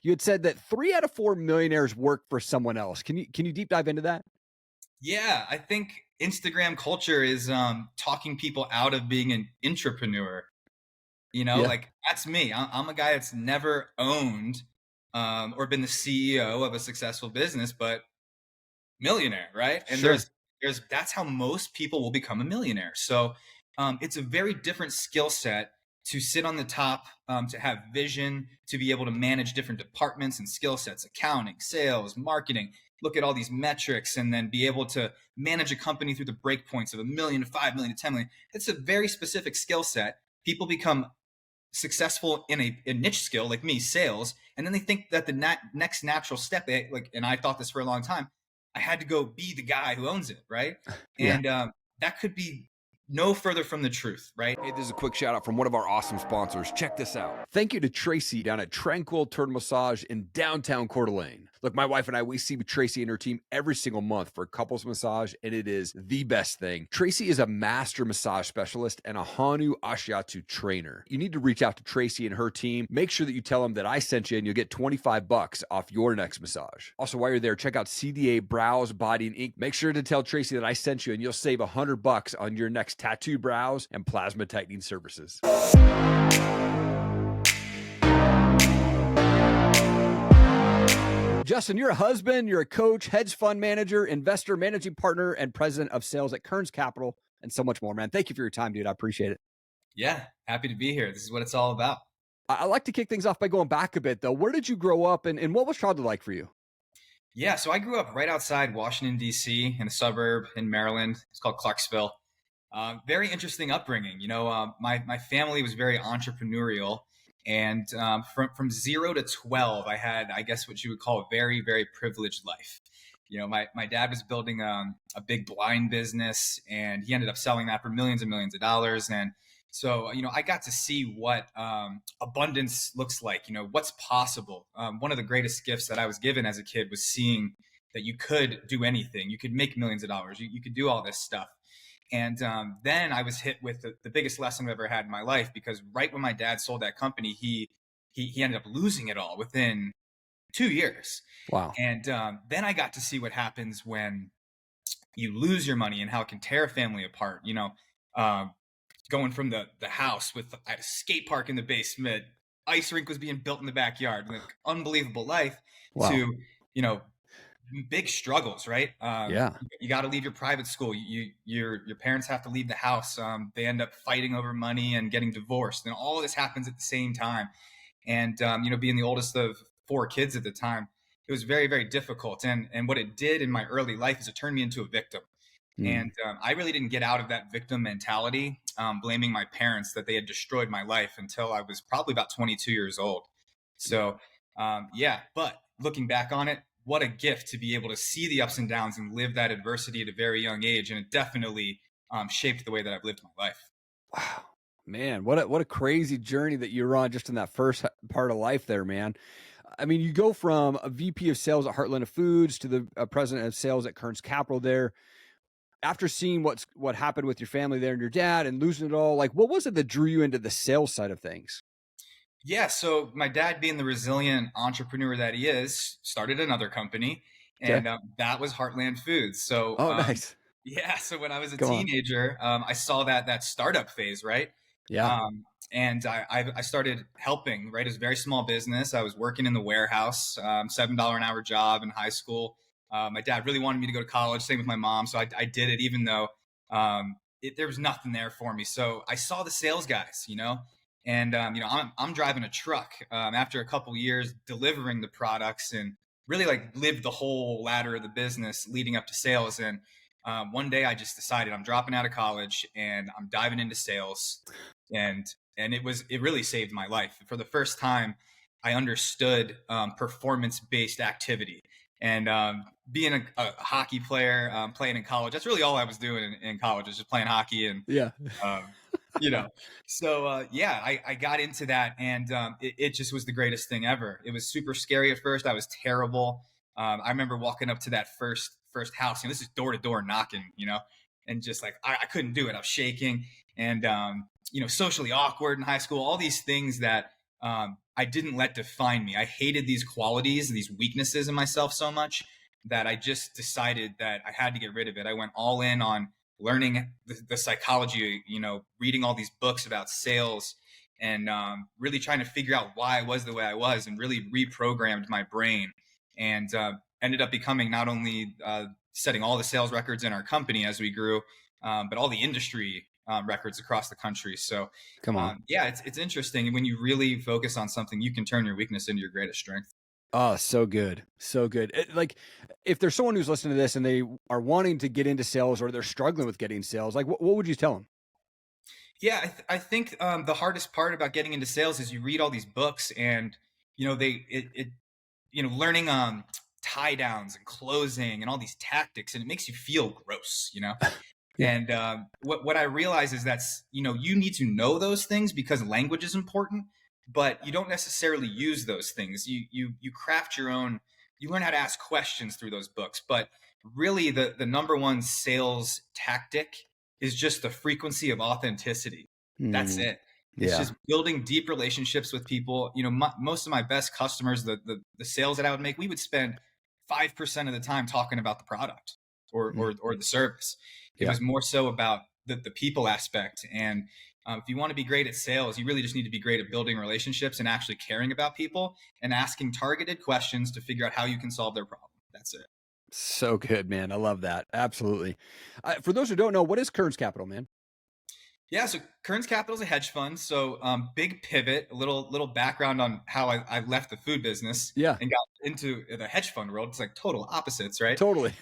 You had said that 3 out of 4 millionaires work for someone else. Can you deep dive into that? Yeah, I think Instagram culture is talking people out of being an intrapreneur. Yeah, Like that's me. I'm a guy that's never owned or been the CEO of a successful business, but millionaire, right? And sure. there's that's how most people will become a millionaire. So it's a very different skill set to sit on the top, to have vision, to be able to manage different departments and skill sets, accounting, sales, marketing, look at all these metrics, and then be able to manage a company through the breakpoints of 1 million to 5 million to 10 million. It's a very specific skill set. People become successful in a niche skill like me, sales, and then they think that the next natural step, and I thought this for a long time, I had to go be the guy who owns it, right? Yeah. And that could be no further from the truth, right? Hey, this is a quick shout out from one of our awesome sponsors. Check this out. Thank you to Tracy down at Tranquil Turtle Massage in downtown Coeur d'Alene. Look, my wife and I, we see Tracy and her team every single month for couples massage, and it is the best thing. Tracy is a master massage specialist and a Hanu Ashiatsu trainer. You need to reach out to Tracy and her team. Make sure that you tell them that I sent you, and you'll get $25 off your next massage. Also, while you're there, check out CDA Brows, Body, and Ink. Make sure to tell Tracy that I sent you, and you'll save $100 on your next tattoo, brows, and plasma tightening services. Justin, you're a husband, you're a coach, hedge fund manager, investor, managing partner, and president of sales at Kearns Capital, and so much more, man. Thank you for your time, dude. I appreciate it. Yeah, happy to be here. This is what it's all about. I like to kick things off by going back a bit, though. Where did you grow up, and what was childhood like for you? Yeah, so I grew up right outside Washington, D.C., in a suburb in Maryland. It's called Clarksville. Very interesting upbringing. My family was very entrepreneurial. And from 0 to 12, I had, I guess, what you would call a very, very privileged life. My dad was building a big blind business, and he ended up selling that for millions and millions of dollars. And so, I got to see what abundance looks like, what's possible. One of the greatest gifts that I was given as a kid was seeing that you could do anything. You could make millions of dollars. You could do all this stuff. And then I was hit with the biggest lesson I've ever had in my life, because right when my dad sold that company, he ended up losing it all within 2 years. Wow. And then I got to see what happens when you lose your money and how it can tear a family apart. Going from the house with I had a skate park in the basement, ice rink was being built in the backyard, like unbelievable life, Wow. to big struggles, right? Yeah. You got to leave your private school. Your parents have to leave the house. They end up fighting over money and getting divorced, and all this happens at the same time. And being the oldest of 4 kids at the time, it was very, very difficult. And what it did in my early life is it turned me into a victim. And I really didn't get out of that victim mentality, blaming my parents that they had destroyed my life, until I was probably about 22 years old. So, but looking back on it, what a gift to be able to see the ups and downs and live that adversity at a very young age. And it definitely shaped the way that I've lived my life. Wow, man, what a crazy journey that you're on just in that first part of life there, man. I mean, you go from a VP of sales at Heartland of Foods to the president of sales at Kearns Capital there. After seeing what happened with your family there and your dad and losing it all, like, what was it that drew you into the sales side of things? Yeah, so my dad, being the resilient entrepreneur that he is, started another company, Okay. and that was Heartland Foods. So, Oh, nice. yeah, so when I was a Go on. teenager, I saw that startup phase, right? Yeah. And I started helping. Right, it was a very small business. I was working in the warehouse, $7 an hour job in high school. My dad really wanted me to go to college. Same with my mom, so I did it, even though there was nothing there for me. So I saw the sales guys, and I'm driving a truck after a couple years delivering the products, and really like lived the whole ladder of the business leading up to sales. And one day I just decided I'm dropping out of college and I'm diving into sales, and it really saved my life. For the first time, I understood performance-based activity. And being a hockey player, playing in college, that's really all I was doing in college, was just playing hockey. And Yeah. um, so I got into that, and it just was the greatest thing ever. It was super scary at first. I was terrible. I remember walking up to that first house, this is door to door knocking, and just like I couldn't do it. I was shaking, and socially awkward in high school. All these things that I I didn't let define me. I hated these qualities, these weaknesses in myself so much that I just decided that I had to get rid of it. I went all in on learning the psychology, reading all these books about sales, and really trying to figure out why I was the way I was, and really reprogrammed my brain, and ended up becoming not only setting all the sales records in our company as we grew, but all the industry records across the country. So Come on. yeah, it's interesting. When you really focus on something, you can turn your weakness into your greatest strength. Oh, so good. So good. Like, if there's someone who's listening to this and they are wanting to get into sales or they're struggling with getting sales, like what would you tell them? Yeah, I think the hardest part about getting into sales is you read all these books, and learning tie downs and closing and all these tactics, and it makes you feel gross. Yeah. And what I realize is that's, you need to know those things because language is important, but you don't necessarily use those things. You craft your own. You learn how to ask questions through those books, but really the number one sales tactic is just the frequency of authenticity. That's it. It's Yeah. just building deep relationships with people. Most of my best customers, the sales that I would make, we would spend 5% of the time talking about the product or the service. It Yeah. was more so about the people aspect. And if you want to be great at sales, you really just need to be great at building relationships and actually caring about people and asking targeted questions to figure out how you can solve their problem. That's it. So good, man. I love that. Absolutely. For those who don't know, what is Kearns Capital, man? Yeah, so Kearns Capital is a hedge fund. So big pivot, a little background on how I left the food business Yeah, and got into the hedge fund world. It's like total opposites, right? totally.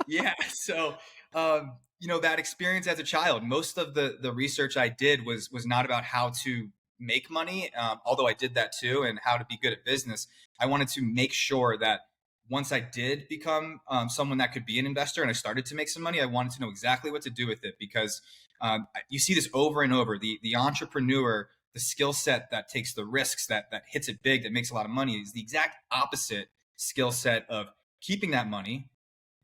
Yeah. So, that experience as a child, most of the research I did was not about how to make money, although I did that too, and how to be good at business. I wanted to make sure that once I did become someone that could be an investor and I started to make some money, I wanted to know exactly what to do with it, because you see this over and over. The entrepreneur, the skill set that takes the risks, that hits it big, that makes a lot of money, is the exact opposite skill set of keeping that money,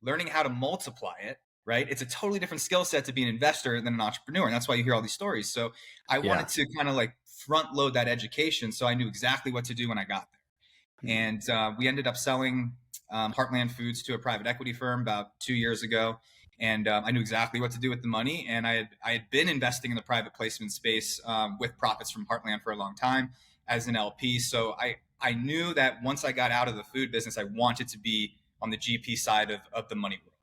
learning how to multiply it, right? It's a totally different skill set to be an investor than an entrepreneur. And that's why you hear all these stories. So I wanted to kind of like front load that education, so I knew exactly what to do when I got there. And we ended up selling Heartland Foods to a private equity firm about 2 years ago. And I knew exactly what to do with the money. And I had been investing in the private placement space with profits from Heartland for a long time as an LP. So I knew that once I got out of the food business, I wanted to be on the GP side of the money world.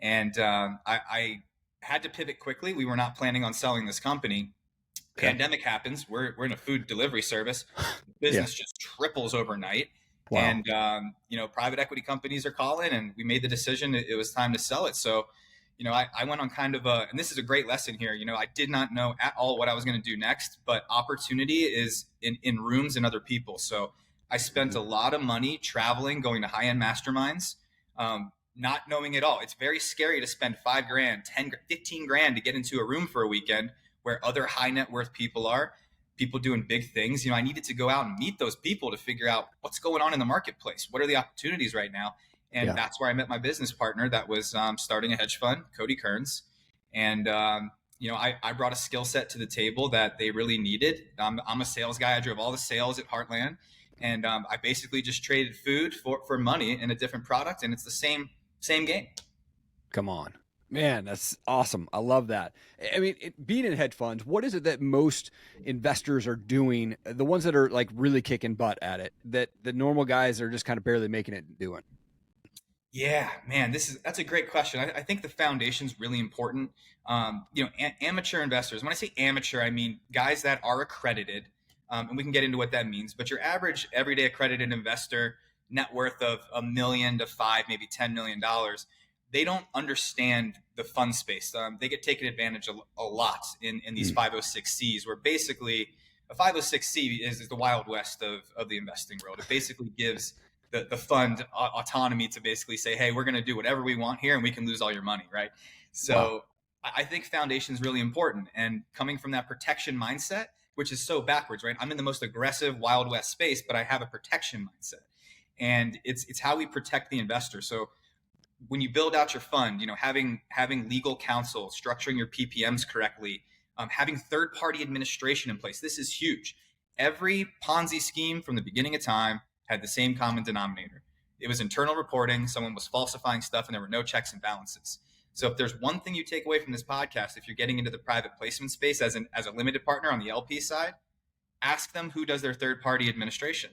And I had to pivot quickly. We were not planning on selling this company. Okay. Pandemic happens. We're in a food delivery service. The business just triples overnight. Wow. And, private equity companies are calling, and we made the decision it was time to sell it. So, I went on kind of and this is a great lesson here. I did not know at all what I was going to do next, but opportunity is in rooms and other people. So I spent a lot of money traveling, going to high-end masterminds, not knowing it all. It's very scary to spend $5,000, 10, 15 grand to get into a room for a weekend where other high net worth people are, people doing big things. I needed to go out and meet those people to figure out what's going on in the marketplace. What are the opportunities right now? And that's where I met my business partner that was starting a hedge fund, Cody Kearns. And, I brought a skill set to the table that they really needed. I'm a sales guy. I drove all the sales at Heartland. And I basically just traded food for money in a different product. And it's the same game. Come on, man. That's awesome. I love that. I mean, being in hedge funds, what is it that most investors are doing? The ones that are like really kicking butt at it, that the normal guys are just kind of barely making it and doing. Yeah, man, that's a great question. I think the foundation is really important. Amateur investors. When I say amateur, I mean guys that are accredited, and we can get into what that means. But your average everyday accredited investor, net worth of $1 million to $5, maybe $10 million, they don't understand the fund space. They get taken advantage a lot in these 506Cs, where basically a 506C is the Wild West of the investing world. It basically gives the fund autonomy to basically say, hey, we're going to do whatever we want here and we can lose all your money, right? So I think foundation is really important. And coming from that protection mindset, which is so backwards, right? I'm in the most aggressive Wild West space, but I have a protection mindset. And it's how we protect the investor. So when you build out your fund, having legal counsel, structuring your PPMs correctly, having third-party administration in place, this is huge. Every Ponzi scheme from the beginning of time had the same common denominator. It was internal reporting. Someone was falsifying stuff and there were no checks and balances. So if there's one thing you take away from this podcast, if you're getting into the private placement space as a limited partner on the LP side, ask them who does their third-party administration,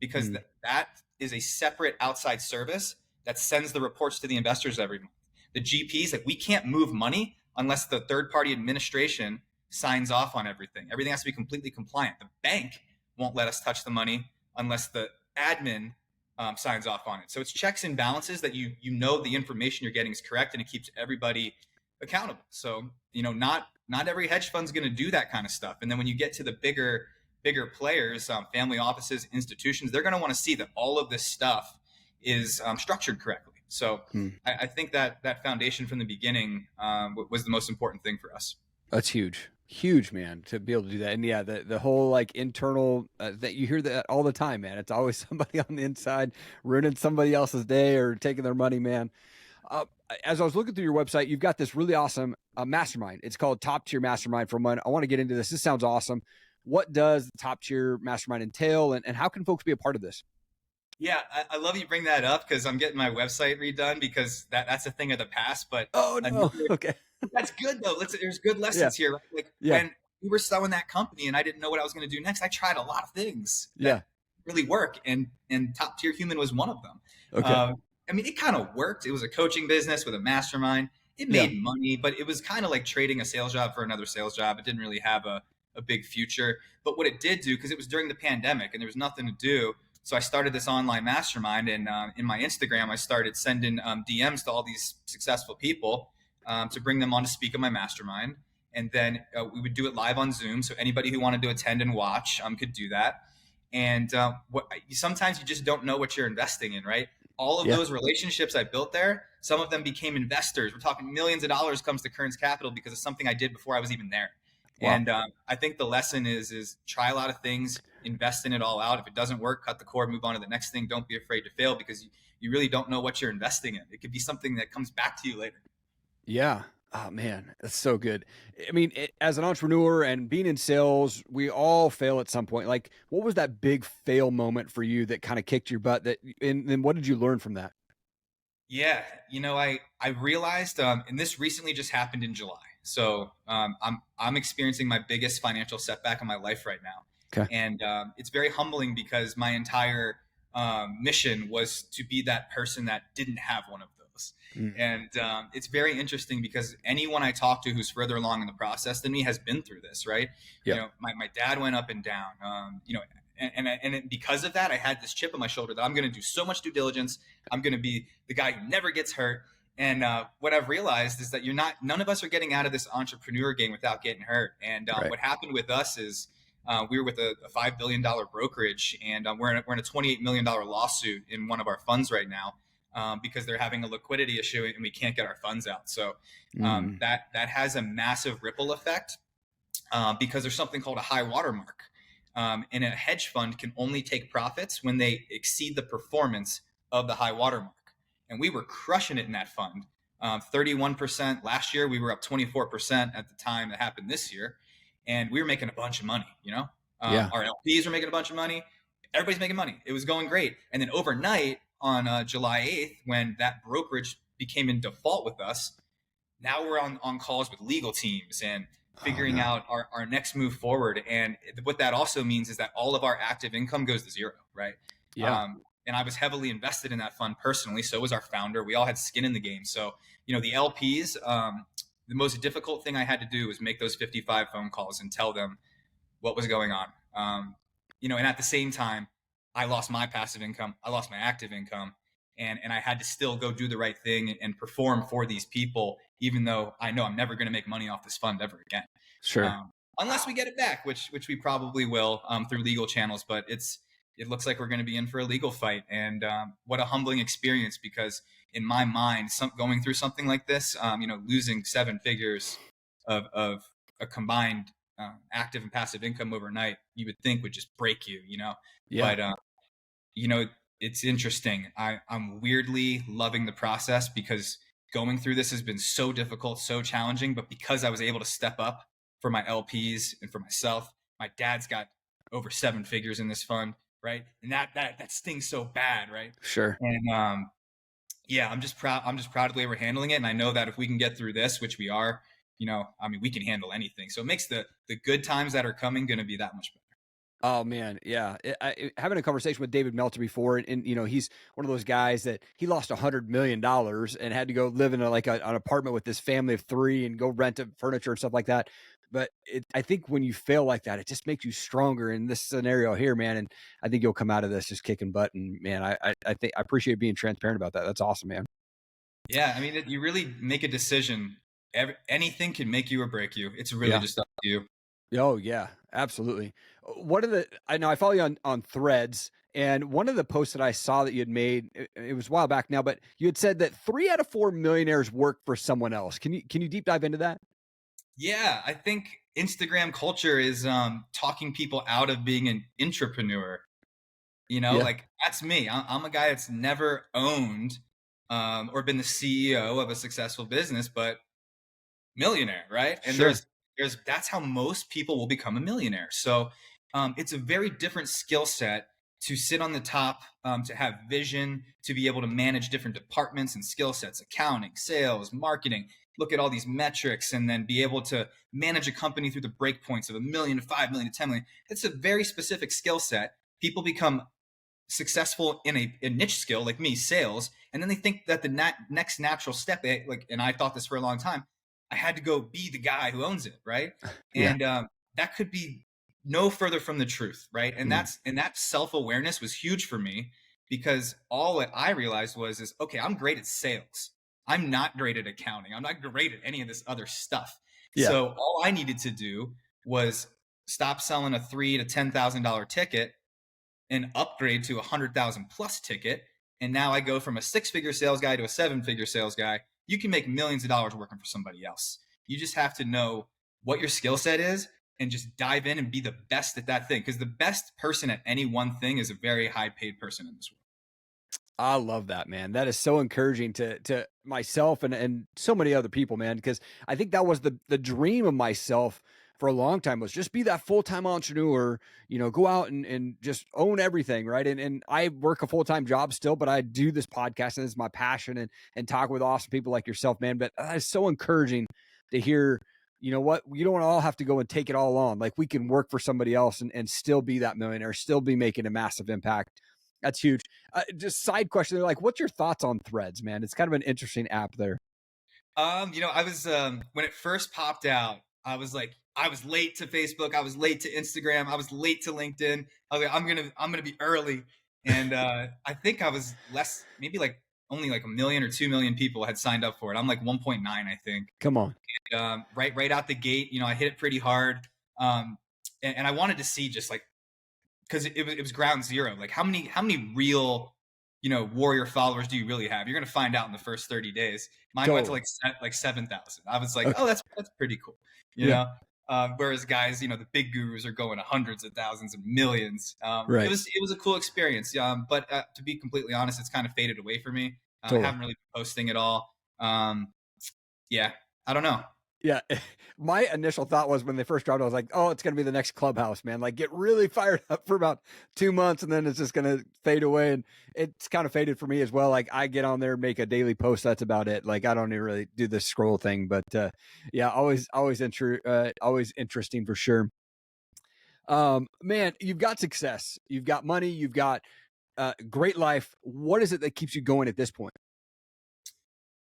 because that is a separate outside service that sends the reports to the investors every month. The GPs, like, we can't move money unless the third-party administration signs off on everything. Everything has to be completely compliant. The bank won't let us touch the money unless the admin signs off on it. So it's checks and balances that you know the information you're getting is correct, and it keeps everybody accountable. So, not every hedge fund's going to do that kind of stuff. And then when you get to the bigger players, family offices, institutions, they're going to want to see that all of this stuff is structured correctly. So I think that foundation from the beginning was the most important thing for us. That's huge, man, to be able to do that. And yeah, the whole like internal that you hear that all the time, man. It's always somebody on the inside ruining somebody else's day or taking their money, man. As I was looking through your website, you've got this really awesome mastermind. It's called Top Tier Mastermind for One. I want to get into this. This sounds awesome. What does the Top Tier Mastermind entail, and how can folks be a part of this? Yeah, I love you bring that up, because I'm getting my website redone, because that's a thing of the past. But oh no, okay, that's good though. There's good lessons here. Right? Like when we were selling that company and I didn't know what I was going to do next, I tried a lot of things that really work, and Top Tier Human was one of them. Okay. I mean, it kind of worked. It was a coaching business with a mastermind. It made money, but it was kind of like trading a sales job for another sales job. It didn't really have a big future. But what it did do, because it was during the pandemic and there was nothing to do, so I started this online mastermind, and in my Instagram, I started sending DMs to all these successful people to bring them on to speak at my mastermind. And then we would do it live on Zoom. So anybody who wanted to attend and watch could do that. And sometimes you just don't know what you're investing in, right? All of those relationships I built there, some of them became investors. We're talking millions of dollars comes to Kearns Capital because of something I did before I was even there. Wow. And I think the lesson is try a lot of things, invest in it all out. If it doesn't work, cut the cord, move on to the next thing. Don't be afraid to fail, because you really don't know what you're investing in. It could be something that comes back to you later. Yeah. Oh man, that's so good. I mean, as an entrepreneur and being in sales, we all fail at some point. Like, what was that big fail moment for you that kind of kicked your butt? And then what did you learn from that? Yeah, I realized, and this recently just happened in July. So I'm experiencing my biggest financial setback in my life right now. Okay. And it's very humbling, because my entire mission was to be that person that didn't have one of those. And it's very interesting, because anyone I talk to who's further along in the process than me has been through this, right? Yeah. My dad went up and down, and because of that, I had this chip on my shoulder that I'm going to do so much due diligence. I'm going to be the guy who never gets hurt. And what I've realized is that none of us are getting out of this entrepreneur game without getting hurt. And what happened with us is we were with a $5 billion brokerage, and we're in a $28 million lawsuit in one of our funds right now because they're having a liquidity issue and we can't get our funds out. So that has a massive ripple effect because there's something called a high watermark. And a hedge fund can only take profits when they exceed the performance of the high watermark. And we were crushing it in that fund. 31% last year. We were up 24% at the time that happened this year. And we were making a bunch of money, Our LPs were making a bunch of money. Everybody's making money. It was going great. And then overnight on July 8th, when that brokerage became in default with us, now we're on calls with legal teams and figuring out our next move forward. And what that also means is that all of our active income goes to zero, right? Yeah. And I was heavily invested in that fund personally. So was our founder. We all had skin in the game. So, the LPs, the most difficult thing I had to do was make those 55 phone calls and tell them what was going on. And at the same time, I lost my passive income. I lost my active income. And I had to still go do the right thing and perform for these people, even though I know I'm never going to make money off this fund ever again. Sure. Unless we get it back, which we probably will through legal channels. But it looks like we're going to be in for a legal fight. And what a humbling experience, because in my mind, going through something like this, losing 7 figures of a combined active and passive income overnight, you would think would just break you, Yeah. But, it's interesting. I'm weirdly loving the process, because going through this has been so difficult, so challenging. But because I was able to step up for my LPs and for myself, my dad's got over 7 figures in this fund, right? And that stings so bad, right? Sure. And yeah, I'm just proud. I'm just proud of the way we're handling it, and I know that if we can get through this, which we are, I mean, we can handle anything. So it makes the good times that are coming going to be that much better. Oh man, yeah. Having a conversation with David Meltzer before, and he's one of those guys that he lost $100 million and had to go live in an apartment with his family of three and go rent furniture and stuff like that. But I think when you fail like that, it just makes you stronger in this scenario here, man. And I think you'll come out of this just kicking butt. And man, I think I appreciate being transparent about that. That's awesome, man. Yeah, I mean, you really make a decision. Anything can make you or break you. It's really just up to you. Oh yeah, absolutely. I know I follow you on Threads, and one of the posts that I saw that you had made, it was a while back now, but you had said that 3 out of 4 millionaires work for someone else. Can you deep dive into that? Yeah, I think Instagram culture is talking people out of being an intrapreneur. Yeah, Like that's me. I'm a guy that's never owned or been the CEO of a successful business, but millionaire, right? And sure. there's that's how most people will become a millionaire. So it's a very different skill set to sit on the top, to have vision, to be able to manage different departments and skill sets, accounting, sales, marketing, look at all these metrics, and then be able to manage a company through the breakpoints of 1 million to 5 million to 10 million. It's a very specific skill set. People become successful in a niche skill like me, sales, and then they think that the next natural step, and I thought this for a long time, I had to go be the guy who owns it, right? Yeah. And that could be no further from the truth, right? And Mm. that self-awareness was huge for me, because all that I realized is okay, I'm great at sales. I'm not great at accounting. I'm not great at any of this other stuff. Yeah. So all I needed to do was stop selling a $3,000 to $10,000 ticket and upgrade to a 100,000 plus ticket. And now I go from a 6-figure sales guy to a 7-figure sales guy. You can make millions of dollars working for somebody else. You just have to know what your skill set is and just dive in and be the best at that thing. Because the best person at any one thing is a very high paid person in this world. I love that, man. That is so encouraging to myself and so many other people, man, because I think that was the dream of myself for a long time, was just be that full-time entrepreneur, go out and just own everything, right? And I work a full-time job still, but I do this podcast and it's my passion, and talk with awesome people like yourself, man. But it's so encouraging to hear, you know what, you don't all have to go and take it all on. Like, we can work for somebody else and still be that millionaire, still be making a massive impact. That's huge. Just side question, like, what's your thoughts on Threads, man? It's kind of an interesting app there. I was when it first popped out, I was like, I was late to Facebook, I was late to Instagram, I was late to LinkedIn. I was like, I'm gonna be early, and I think I was maybe like only like 1 million or 2 million people had signed up for it. I'm like 1.9, I think. Come on. Right out the gate, I hit it pretty hard, and I wanted to see just like, because it was ground zero. Like how many real warrior followers do you really have? You're gonna find out in the first 30 days. Mine went to like 7,000. I was like, Okay. oh, that's pretty cool, you Yeah. know. Whereas guys, the big gurus are going to hundreds of thousands and millions. Right. It was a cool experience. But to be completely honest, it's kind of faded away for me. I Totally. haven't really been posting at all. Yeah, I don't know. Yeah. My initial thought was, when they first dropped, I was like, oh, it's going to be the next Clubhouse, man. Like, get really fired up for about 2 months and then it's just going to fade away. And it's kind of faded for me as well. Like, I get on there, make a daily post. That's about it. Like, I don't even really do the scroll thing, but yeah, always interesting for sure. Man, you've got success, you've got money, you've got great life. What is it that keeps you going at this point?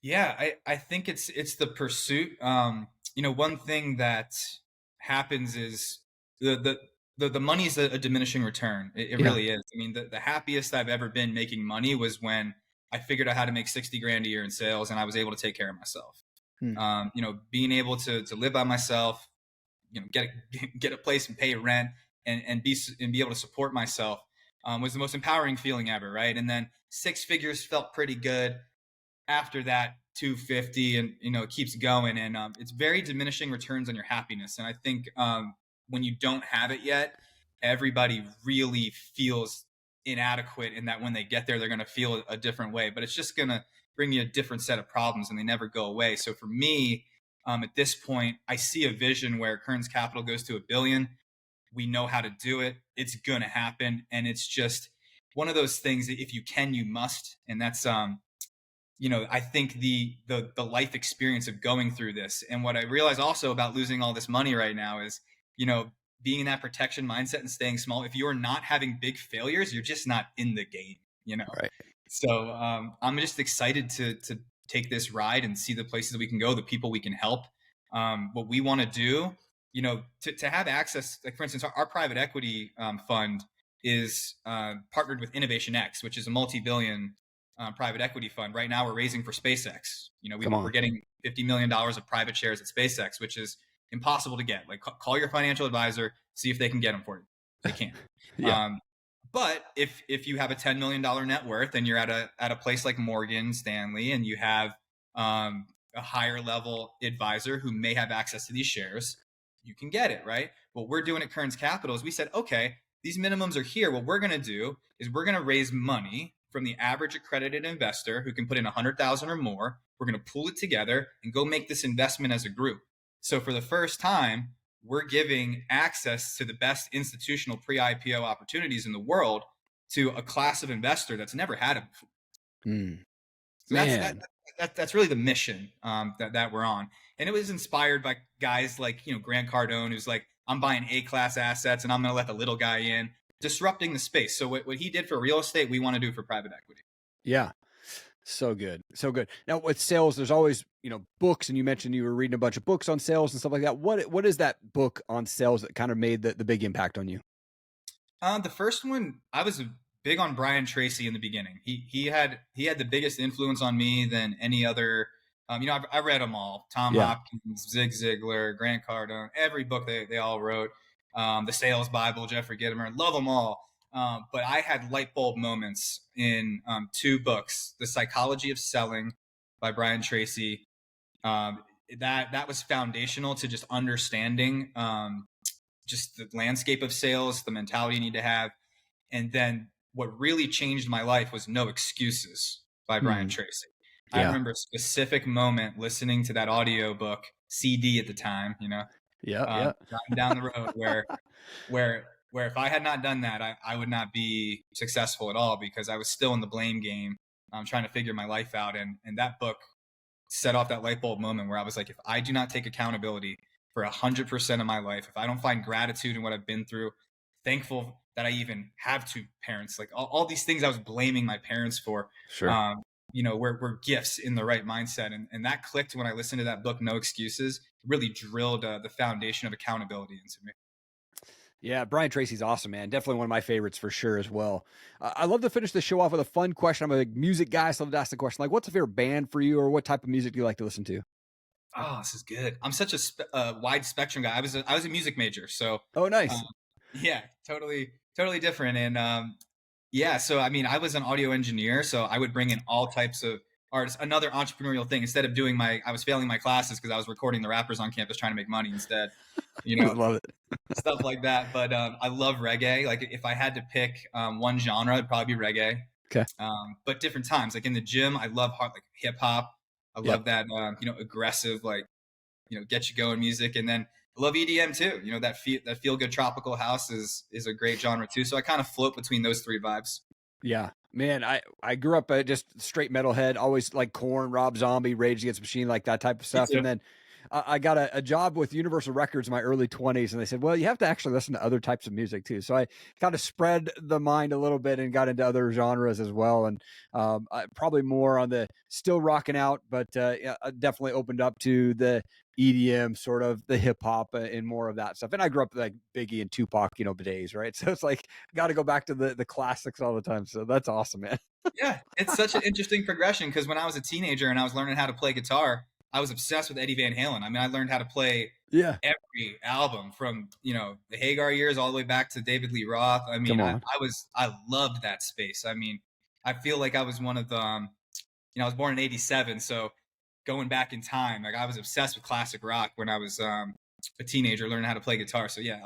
Yeah, I think it's the pursuit. One thing that happens is the money is a diminishing return. It Yeah. really is. I mean, the happiest I've ever been making money was when I figured out how to make 60 grand a year in sales, and I was able to take care of myself. Hmm. Being able to live by myself, get a place and pay rent, and be able to support myself, was the most empowering feeling ever, right? And then 6 figures felt pretty good. After that, 250, and it keeps going, and it's very diminishing returns on your happiness. And I think when you don't have it yet, everybody really feels inadequate, in that when they get there, they're going to feel a different way, but it's just going to bring you a different set of problems, and they never go away. So for me, at this point, I see a vision where Kearns Capital goes to 1 billion. We know how to do it. It's going to happen. And it's just one of those things that if you can, you must. And that's, I think the life experience of going through this. And what I realize also about losing all this money right now is, being in that protection mindset and staying small. If you're not having big failures, you're just not in the game. Right. So I'm just excited to take this ride and see the places that we can go, the people we can help. What we want to do, to have access, like for instance, our private equity fund is partnered with Innovation X, which is a multi-billion private equity fund. Right now we're raising for SpaceX. We're getting $50 million of private shares at SpaceX, which is impossible to get. Like call your financial advisor, see if they can get them for you. They can't. Yeah. But if you have a $10 million net worth and you're at a place like Morgan Stanley and you have a higher level advisor who may have access to these shares, you can get it, right? What we're doing at Kearns Capital is we said, okay, these minimums are here. What we're going to do is we're going to raise money from the average accredited investor who can put in 100,000 or more. We're going to pool it together and go make this investment as a group. So for the first time, we're giving access to the best institutional pre-IPO opportunities in the world to a class of investor that's never had it before. So that's really the mission that we're on. And it was inspired by guys like, Grant Cardone, who's like, I'm buying A-class assets and I'm going to let the little guy in, disrupting the space. So what he did for real estate, we want to do for private equity. Yeah. So good. So good. Now with sales, there's always, books, and you mentioned you were reading a bunch of books on sales and stuff like that. What is that book on sales that kind of made the big impact on you? The first one, I was big on Brian Tracy in the beginning. He had the biggest influence on me than any other. I read them all. Tom Hopkins, Zig Ziglar, Grant Cardone, every book they all wrote. The Sales Bible, Jeffrey Gitomer, love them all. But I had light bulb moments in two books: The Psychology of Selling by Brian Tracy. That was foundational to just understanding just the landscape of sales, the mentality you need to have. And then what really changed my life was No Excuses by Brian Tracy. Yeah. I remember a specific moment listening to that audio book, CD at the time, driving down the road where if I had not done that, I would not be successful at all, because I was still in the blame game. I'm trying to figure my life out. And that book set off that light bulb moment where I was like, if I do not take accountability for 100% of my life, if I don't find gratitude in what I've been through, thankful that I even have two parents, like all these things I was blaming my parents for, sure. Were gifts in the right mindset. And that clicked when I listened to that book, No Excuses. It really drilled the foundation of accountability into me. Yeah, Brian Tracy's awesome, man. Definitely one of my favorites for sure as well. I love to finish the show off with a fun question. I'm a music guy, so I love to ask the question, like, what's a favorite band for you, or what type of music do you like to listen to? Oh, this is good. I'm such a wide spectrum guy. I was a music major, so oh, nice. Yeah, totally different. And so I mean, I was an audio engineer, so I would bring in all types of artists. Another entrepreneurial thing, instead of doing I was failing my classes because I was recording the rappers on campus trying to make money instead. Love it. Stuff like that. But I love reggae. Like if I had to pick one genre, it'd probably be reggae. Okay. But different times, like in the gym, I love hip hop. I love that aggressive, get you going music. And then I love EDM too. That feel good tropical house is a great genre too. So I kind of float between those three vibes. Yeah, man. I grew up just straight metalhead, always like Korn, Rob Zombie, Rage Against the Machine, like that type of stuff. And then I got a job with Universal Records in my early 20s, and they said, well, you have to actually listen to other types of music too. So I kind of spread the mind a little bit and got into other genres as well. And probably more on the still rocking out, but I definitely opened up to the EDM, sort of the hip hop and more of that stuff. And I grew up like Biggie and Tupac, days, right? So it's like, got to go back to the classics all the time. So that's awesome, man. Yeah, it's such an interesting progression, because when I was a teenager and I was learning how to play guitar, I was obsessed with Eddie Van Halen. I mean, I learned how to play every album from, the Hagar years all the way back to David Lee Roth. I mean, I loved that space. I mean, I feel like I was one of the, I was born in 87. So going back in time, like I was obsessed with classic rock when I was a teenager learning how to play guitar. So yeah,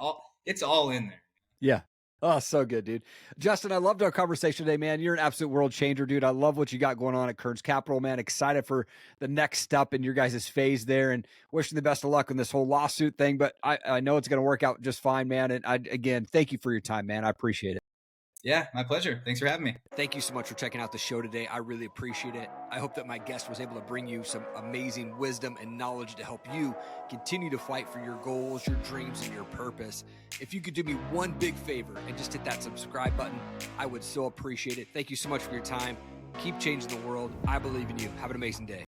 it's all in there. Yeah. Oh, so good, dude. Justin, I loved our conversation today, man. You're an absolute world changer, dude. I love what you got going on at Kearns Capital, man. Excited for the next step in your guys' phase there, and wishing the best of luck on this whole lawsuit thing. But I know it's going to work out just fine, man. And again, thank you for your time, man. I appreciate it. Yeah, my pleasure. Thanks for having me. Thank you so much for checking out the show today. I really appreciate it. I hope that my guest was able to bring you some amazing wisdom and knowledge to help you continue to fight for your goals, your dreams, and your purpose. If you could do me one big favor and just hit that subscribe button, I would so appreciate it. Thank you so much for your time. Keep changing the world. I believe in you. Have an amazing day.